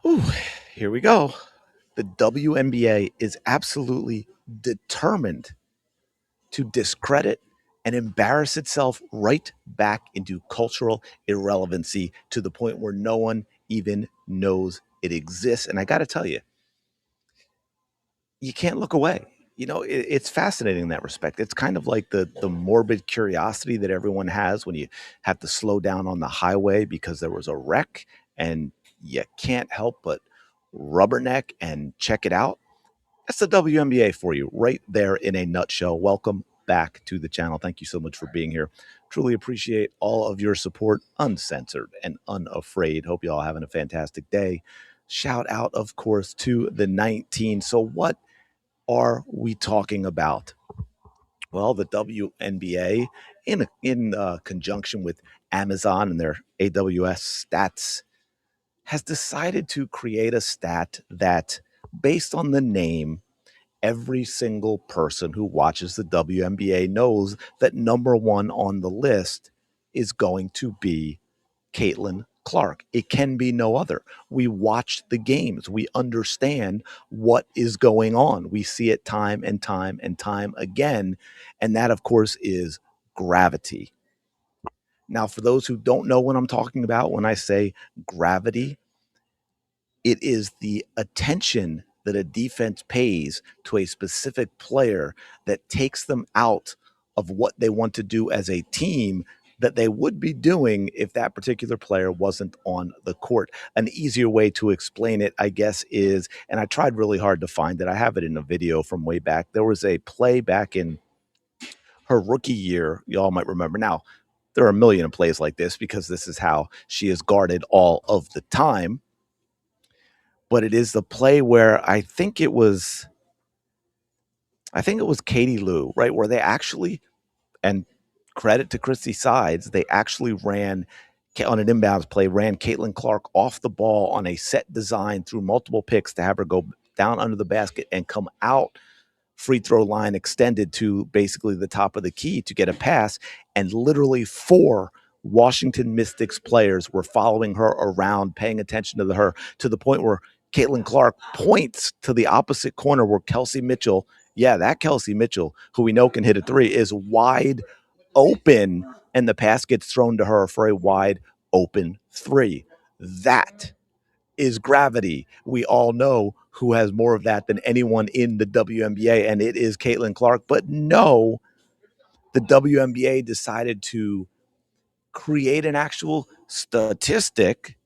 Ooh, here we go. The WNBA is absolutely determined to discredit and embarrass itself right back into cultural irrelevancy to the point where no one even knows it exists. And I got to tell you, you can't look away. It's fascinating in that respect. It's kind of like the morbid curiosity that everyone has when you have to slow down on the highway because there was a wreck and you can't help but rubberneck and check it out. That's the WNBA for you, right there in a nutshell. Welcome back to the channel. Thank you so much for being here. Truly appreciate all of your support, uncensored and unafraid. Hope you all having a fantastic day. Shout out, of course, to the 19. So, what are we talking about? Well, the WNBA, in conjunction with Amazon and their AWS stats, has decided to create a stat that, based on the name, every single person who watches the WNBA knows that number one on the list is going to be Caitlin Clark. It can be no other. We watch the games. We understand what is going on. We see it time and time and time again. And that, of course, is gravity. Now, for those who don't know what I'm talking about when I say gravity, it is the attention that a defense pays to a specific player that takes them out of what they want to do as a team that they would be doing if that particular player wasn't on the court. An easier way to explain it, I guess, is, and I tried really hard to find it. I have it in a video from way back. There was a play back in her rookie year. You all might remember. Now, there are a million of plays like this because this is how she is guarded all of the time, but it is the play where I think it was Katie Lou, right? Where they actually, and credit to Christy Sides, they actually ran on an inbounds play, ran Caitlin Clark off the ball on a set design through multiple picks to have her go down under the basket and come out free throw line extended to basically the top of the key to get a pass. And literally four Washington Mystics players were following her around, paying attention to her, to the point where Caitlin Clark points to the opposite corner where Kelsey Mitchell, yeah, that Kelsey Mitchell, who we know can hit a three, is wide open, and the pass gets thrown to her for a wide open three. That is gravity. We all know who has more of that than anyone in the WNBA, and it is Caitlin Clark. But no, the WNBA decided to create an actual statistic.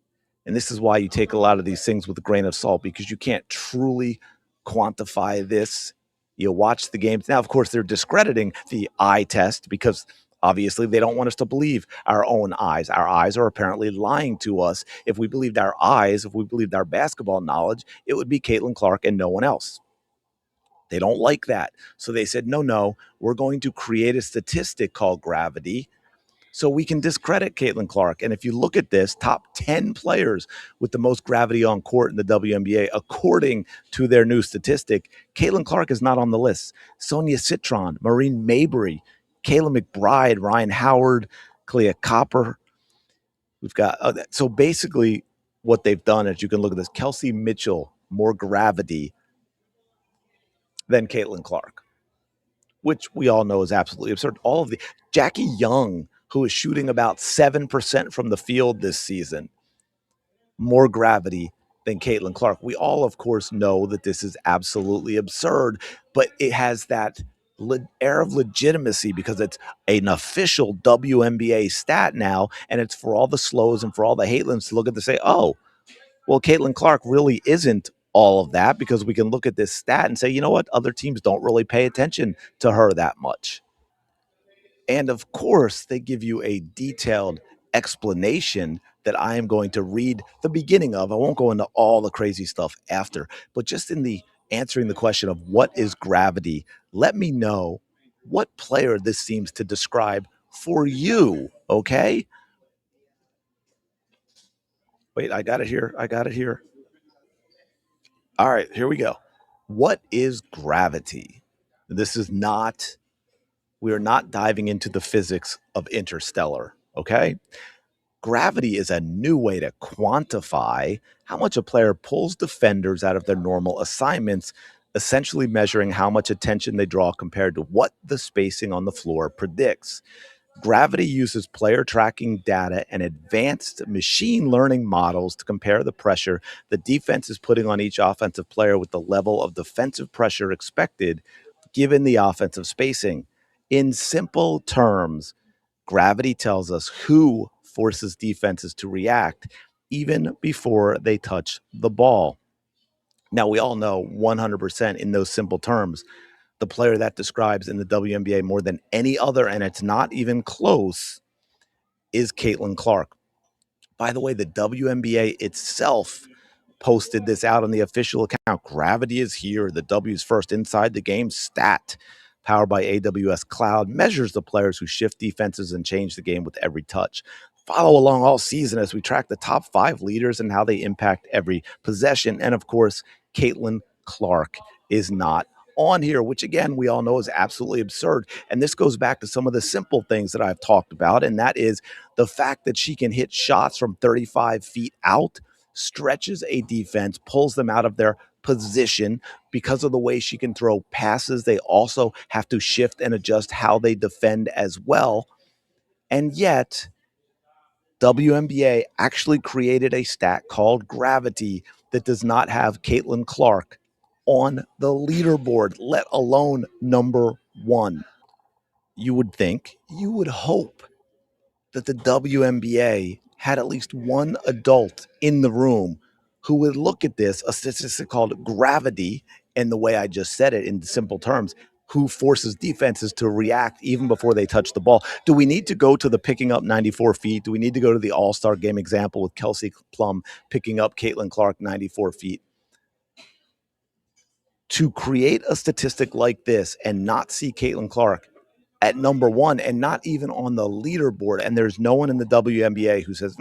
And this is why you take a lot of these things with a grain of salt, because you can't truly quantify this. You watch the games. Now, of course, they're discrediting the eye test because obviously they don't want us to believe our own eyes. Our eyes are apparently lying to us. If we believed our eyes, if we believed our basketball knowledge, it would be Caitlin Clark and no one else. They don't like that. So they said, no, no, we're going to create a statistic called gravity so we can discredit Caitlin Clark. And if you look at this, top 10 players with the most gravity on court in the WNBA, according to their new statistic, Caitlin Clark is not on the list. Sonia Citron, Maureen Mabry, Kayla McBride, Ryan Howard, Clea Copper. We've got, so basically what they've done is, you can look at this, Kelsey Mitchell, more gravity than Caitlin Clark, which we all know is absolutely absurd. All of the Jackie Young, who is shooting about 7% from the field this season, more gravity than Caitlin Clark. We all, of course, know that this is absolutely absurd, but it has that air of legitimacy because it's an official WNBA stat now, and it's for all the slows and for all the Hatelins to look at to say, oh, well, Caitlin Clark really isn't all of that, because we can look at this stat and say, you know what, other teams don't really pay attention to her that much. And of course, they give you a detailed explanation that I am going to read the beginning of. I won't go into all the crazy stuff after, but just in the answering the question of what is gravity, let me know what player this seems to describe for you. Okay. Wait, I got it here. I got it here. All right, here we go. What is gravity? This is not, we are not diving into the physics of Interstellar. Okay. Gravity is a new way to quantify how much a player pulls defenders out of their normal assignments, essentially measuring how much attention they draw compared to what the spacing on the floor predicts. Gravity uses player tracking data and advanced machine learning models to compare the pressure the defense is putting on each offensive player with the level of defensive pressure expected given the offensive spacing. In simple terms, gravity tells us who forces defenses to react even before they touch the ball. Now, we all know 100% in those simple terms, the player that describes in the WNBA more than any other, and it's not even close, is Caitlin Clark. By the way, the WNBA itself posted this out on the official account. Gravity is here. The W's first inside the game stat, powered by AWS Cloud, measures the players who shift defenses and change the game with every touch. Follow along all season as we track the top 5 leaders and how they impact every possession. And of course, Caitlin Clark is not on here, which again, we all know is absolutely absurd. And this goes back to some of the simple things that I've talked about, and that is the fact that she can hit shots from 35 feet out, stretches a defense, pulls them out of their position because of the way she can throw passes. They also have to shift and adjust how they defend as well. And yet, WNBA actually created a stat called Gravity that does not have Caitlin Clark on the leaderboard, let alone number 1. You would think, you would hope that the WNBA had at least one adult in the room who would look at this, a statistic called gravity, and the way I just said it in simple terms, who forces defenses to react even before they touch the ball. Do we need to go to the picking up 94 feet? Do we need to go to the All-Star game example with Kelsey Plum picking up Caitlin Clark 94 feet? To create a statistic like this and not see Caitlin Clark at number 1 and not even on the leaderboard, and there's no one in the WNBA who says,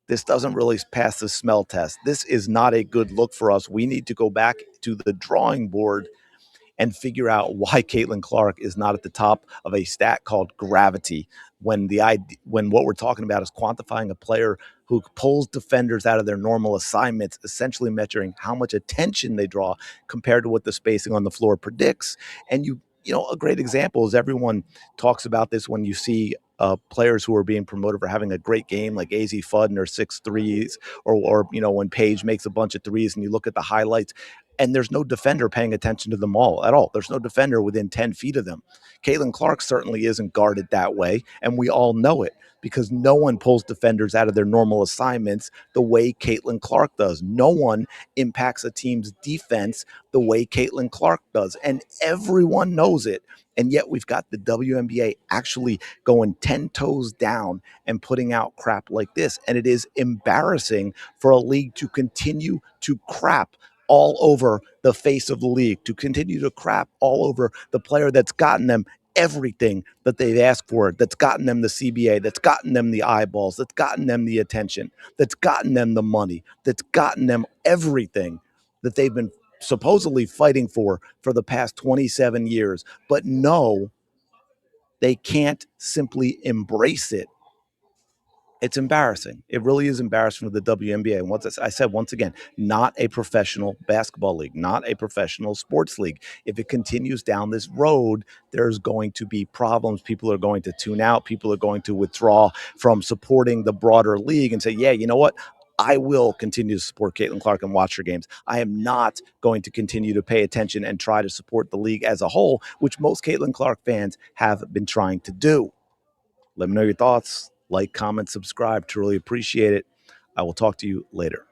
this doesn't really pass the smell test. This is not a good look for us. We need to go back to the drawing board and figure out why Caitlin Clark is not at the top of a stat called gravity when what we're talking about is quantifying a player who pulls defenders out of their normal assignments, essentially measuring how much attention they draw compared to what the spacing on the floor predicts. And a great example is everyone talks about this when you see players who are being promoted for having a great game, like AZ Fudd and her 6 threes, or when Paige makes a bunch of threes and you look at the highlights, and there's no defender paying attention to them all at all. There's no defender within 10 feet of them. Caitlin Clark certainly isn't guarded that way, and we all know it because no one pulls defenders out of their normal assignments the way Caitlin Clark does. No one impacts a team's defense the way Caitlin Clark does, and everyone knows it. And yet we've got the WNBA actually going 10 toes down and putting out crap like this. And it is embarrassing for a league to continue to crap all over the face of the league, to continue to crap all over the player that's gotten them everything that they've asked for, that's gotten them the CBA, that's gotten them the eyeballs, that's gotten them the attention, that's gotten them the money, that's gotten them everything that they've been supposedly fighting for the past 27 years. But no, they can't simply embrace it. It's embarrassing. It really is embarrassing for the WNBA. And once I said, once again, not a professional basketball league, not a professional sports league. If it continues down this road, there's going to be problems. People are going to tune out. People are going to withdraw from supporting the broader league and say, yeah, you know what? I will continue to support Caitlin Clark and watch her games. I am not going to continue to pay attention and try to support the league as a whole, which most Caitlin Clark fans have been trying to do. Let me know your thoughts. Like, comment, subscribe. Truly appreciate it. I will talk to you later.